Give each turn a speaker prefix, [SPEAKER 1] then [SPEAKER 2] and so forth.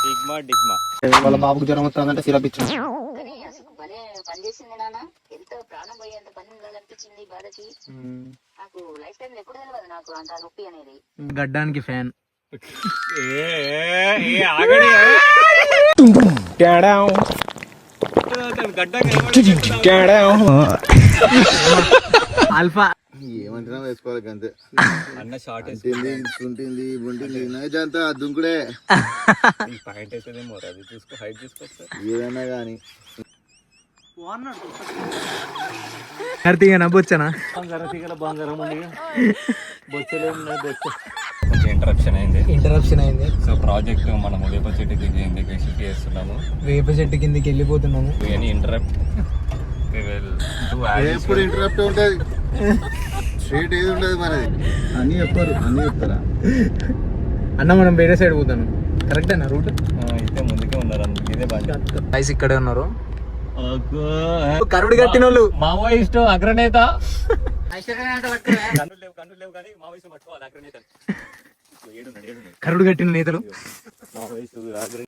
[SPEAKER 1] డిగ్మా డిగ్మా
[SPEAKER 2] వాళ్ళ బాబుకు జ్వరం వస్తుందంటే సిరప్ ఇచ్చాను.
[SPEAKER 3] పనిచేసింది నాన్న, ఎంతో ప్రాణం పోయేంత పని అనిపించింది బాధకి. నాకు లైఫ్ టైం ఎప్పుడు తెలియదు నాకు అంత నొప్పి అనేది.
[SPEAKER 2] గడ్డానికి ఫ్యాన్ ఆల్ఫా
[SPEAKER 4] ఏమంటున్నా వేసుకోవాలి అంతే.
[SPEAKER 1] అన్న షార్ట్
[SPEAKER 4] ఉంటుంది బుంటుంది నైట్ అంతా దుంకుడే.
[SPEAKER 1] పాయింట్ వేసేదేమో అది చూసుకో, హైట్ చూసుకోవచ్చు
[SPEAKER 4] ఏదైనా కానీ
[SPEAKER 2] నవ్వొచ్చానా
[SPEAKER 1] కొంచెం
[SPEAKER 2] ఇంటరప్షన్ అయింది.
[SPEAKER 1] సో ప్రాజెక్ట్ మనము వేప చెట్టు కిందకి షిఫ్ట్ చేస్తున్నాము.
[SPEAKER 2] వేప చెట్టు కిందకి వెళ్ళిపోతున్నాము.
[SPEAKER 1] ఎనీ ఇంటరప్ట్
[SPEAKER 4] ఎప్పుడు ఇంటరప్ట్ ఉంటుంది, స్ట్రీట్ ఏది ఉండదు మనది. అన్నీ చెప్తారా
[SPEAKER 2] అన్న మనం వేరే సైడ్ పోతాను. కరెక్ట్ అన్న రూట్
[SPEAKER 1] అయితే ముందుకే ఉన్నారు, అందుకే ఇదే బాగా
[SPEAKER 2] గైస్ ఇక్కడే ఉన్నారు. కరుడు కట్టిన వాళ్ళు
[SPEAKER 1] మావోయిస్టు అగ్రనేత. కన్నులు లేవు కానీ మావోయిస్టు పట్టుకోవాలి అగ్రనేత.
[SPEAKER 2] కరుడు కట్టిన నేతలు
[SPEAKER 1] మావోయిస్టు